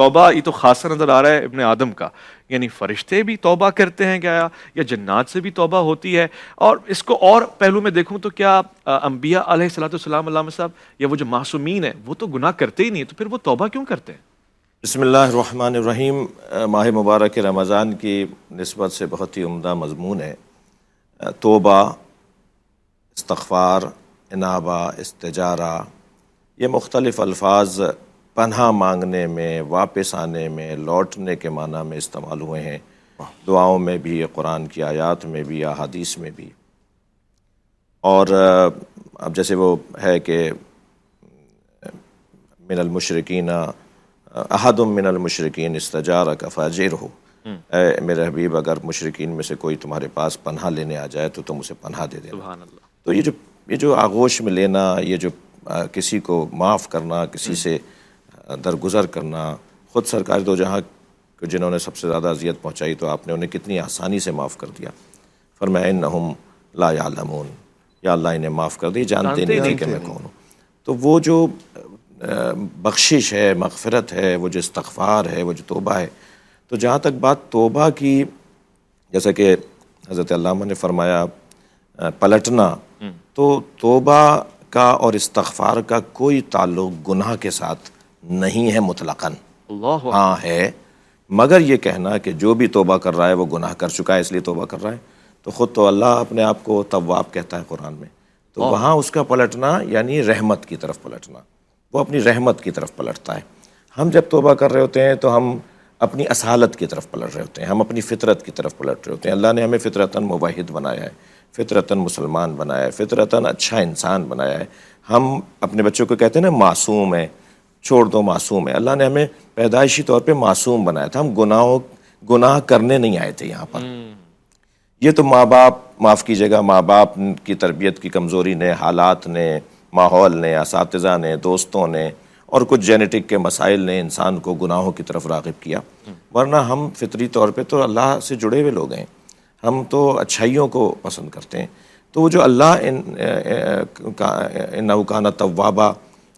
توبہ یہ تو خاصا نظر آ رہا ہے ابن آدم کا، یعنی فرشتے بھی توبہ کرتے ہیں کیا، یا جنات سے بھی توبہ ہوتی ہے؟ اور اس کو اور پہلو میں دیکھوں تو کیا انبیاء علیہ الصلوۃ والسلام علامہ صاحب یا وہ جو معصومین ہیں وہ تو گناہ کرتے ہی نہیں، تو پھر وہ توبہ کیوں کرتے ہیں؟ بسم اللہ الرحمن الرحیم۔ ماہ مبارک رمضان کی نسبت سے بہت ہی عمدہ مضمون ہے۔ توبہ، استغفار، انابہ، استجارہ، یہ مختلف الفاظ پناہ مانگنے میں، واپس آنے میں، لوٹنے کے معنی میں استعمال ہوئے ہیں، دعاؤں میں بھی، قرآن کی آیات میں بھی، احادیث میں بھی۔ اور اب جیسے وہ ہے کہ من المشرکین احد من المشرکین استجارک فاجرہ، اے میرے حبیب اگر مشرکین میں سے کوئی تمہارے پاس پناہ لینے آ جائے تو تم اسے پناہ دے دینا۔ سبحان اللہ۔ تو یہ جو آغوش میں لینا، یہ جو کسی کو معاف کرنا، کسی سے درگزر کرنا، خود سرکار دو جہاں کو جنہوں نے سب سے زیادہ اذیت پہنچائی تو آپ نے انہیں کتنی آسانی سے معاف کر دیا۔ فرمایا انہم لا یعلمون، یا اللہ انہیں معاف کر دی، جانتے نہیں تھے کہ میں کون ہوں۔ تو وہ جو بخشش ہے، مغفرت ہے، وہ جو استغفار ہے، وہ جو توبہ ہے، تو جہاں تک بات توبہ کی، جیسا کہ حضرت علامہ نے فرمایا پلٹنا، تو توبہ کا اور استغفار کا کوئی تعلق گناہ کے ساتھ نہیں ہے مطلقاً۔ اللہ ہاں ہے، مگر یہ کہنا کہ جو بھی توبہ کر رہا ہے وہ گناہ کر چکا ہے اس لیے توبہ کر رہا ہے، تو خود تو اللہ اپنے آپ کو تواب کہتا ہے قرآن میں، تو وہاں اس کا پلٹنا یعنی رحمت کی طرف پلٹنا، وہ اپنی رحمت کی طرف پلٹتا ہے۔ ہم جب توبہ کر رہے ہوتے ہیں تو ہم اپنی اصالت کی طرف پلٹ رہے ہوتے ہیں، ہم اپنی فطرت کی طرف پلٹ رہے ہوتے ہیں۔ اللہ نے ہمیں فطرتاً موحد بنایا ہے، فطرتاً مسلمان بنایا ہے، فطرتاً اچھا انسان بنایا ہے۔ ہم اپنے بچوں کو کہتے ہیں نا معصوم ہے، چھوڑ دو معصوم ہے۔ اللہ نے ہمیں پیدائشی طور پہ معصوم بنایا تھا، ہم گناہ کرنے نہیں آئے تھے یہاں پر۔ یہ تو ماں باپ، معاف کیجیے گا، ماں باپ کی تربیت کی کمزوری نے، حالات نے، ماحول نے، اساتذہ نے، دوستوں نے اور کچھ جینیٹک کے مسائل نے انسان کو گناہوں کی طرف راغب کیا، ورنہ ہم فطری طور پہ تو اللہ سے جڑے ہوئے لوگ ہیں، ہم تو اچھائیوں کو پسند کرتے ہیں۔ تو وہ جو اللہ انہ کان توابا،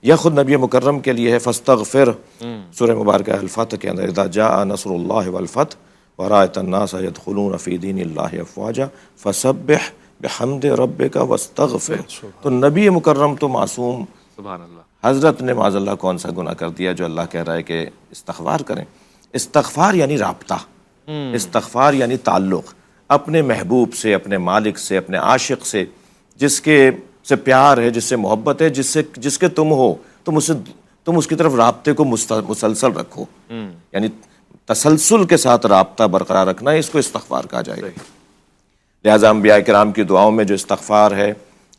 یا خود نبی مکرم کے لیے ہے فاستغفر، سورہ مبارکہ الفتح کے اندر اذا جاء نصر اللہ والفتح ورأیت الناس يدخلون فی دین اللہ افواجا فسبح بحمد ربک واستغفر۔ تو نبی مکرم تو معصوم، سبحان اللہ۔ حضرت نے معاذ اللہ کون سا گناہ کر دیا جو اللہ کہہ رہا ہے کہ استغفار کریں۔ استغفار یعنی رابطہ، استغفار یعنی تعلق اپنے محبوب سے، اپنے مالک سے، اپنے عاشق سے، جس کے سے پیار ہے، جس سے محبت ہے، جس کے تم ہو، تم اس کی طرف رابطے کو مسلسل رکھو، یعنی تسلسل کے ساتھ رابطہ برقرار رکھنا ہے، اس کو استغفار کہا جائے گا۔ لہٰذا انبیاء کرام کی دعاؤں میں جو استغفار ہے،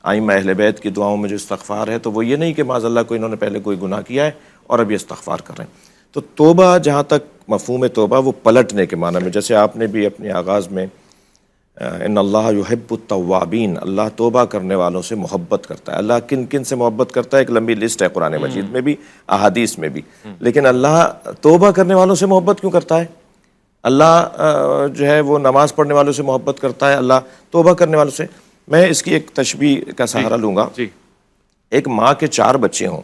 ائمہ اہل بیت کی دعاؤں میں جو استغفار ہے، تو وہ یہ نہیں کہ معاذ اللہ کو انہوں نے پہلے کوئی گناہ کیا ہے اور اب یہ استغفار کر رہے ہیں۔ تو توبہ، جہاں تک مفہوم توبہ وہ پلٹنے کے معنی میں، جیسے آپ نے بھی اپنے آغاز میں ان اللہ یحب التوابین، اللہ توبہ کرنے والوں سے محبت کرتا ہے۔ اللہ کن کن سے محبت کرتا ہے ایک لمبی لسٹ ہے قرآن مجید میں بھی، احادیث میں بھی، لیکن اللہ توبہ کرنے والوں سے محبت کیوں کرتا ہے؟ اللہ جو ہے وہ نماز پڑھنے والوں سے محبت کرتا ہے، اللہ توبہ کرنے والوں سے۔ میں اس کی ایک تشبیہ کا سہارا لوں گا۔ ایک ماں کے 4 بچے ہوں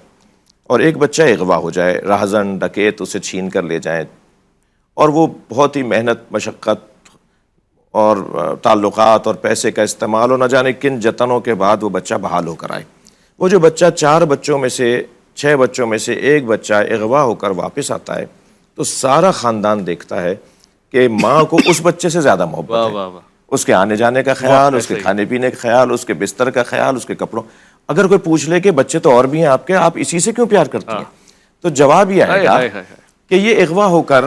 اور ایک بچہ اغوا ہو جائے، راہزن ڈکیت اسے چھین کر لے جائیں، اور وہ بہت ہی محنت، مشقت اور تعلقات اور پیسے کا استعمال، اور نہ جانے کن جتنوں کے بعد وہ بچہ بحال ہو کر آئے۔ وہ جو بچہ 4 بچوں میں سے، 6 بچوں میں سے ایک بچہ اغوا ہو کر واپس آتا ہے، تو سارا خاندان دیکھتا ہے کہ ماں کو اس بچے سے زیادہ محبت ہے، اس کے آنے جانے کا خیال، اس کے کھانے پینے کا خیال، اس کے بستر کا خیال، اس کے کپڑوں۔ اگر کوئی پوچھ لے کہ بچے تو اور بھی ہیں آپ کے، آپ اسی سے کیوں پیار کرتی ہیں، تو جواب یہ آئے گا کہ یہ اغوا ہو کر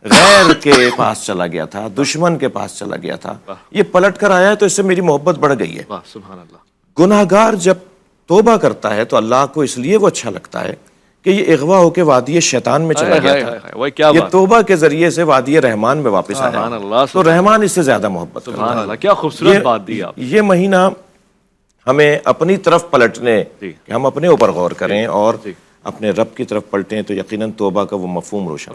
غیر کے پاس چلا گیا تھا، دشمن کے پاس چلا گیا تھا، یہ پلٹ کر آیا ہے تو اس سے میری محبت بڑھ گئی ہے۔ سبحان اللہ۔ گناہگار جب توبہ کرتا ہے تو اللہ کو اس لیے وہ اچھا لگتا ہے کہ یہ اغوا ہو کے وادی شیطان میں چلا گیا تھا، یہ توبہ کے ذریعے سے وادی رحمان میں واپس آیا، تو رحمان اس سے زیادہ محبت کرتا ہے۔ سبحان اللہ، کیا خوبصورت بات دی آپ۔ یہ مہینہ ہمیں اپنی طرف پلٹنے، کہ ہم اپنے اوپر غور کریں اور اپنے رب کی طرف پلٹیں، تو یقیناً توبہ کا وہ مفہوم روشن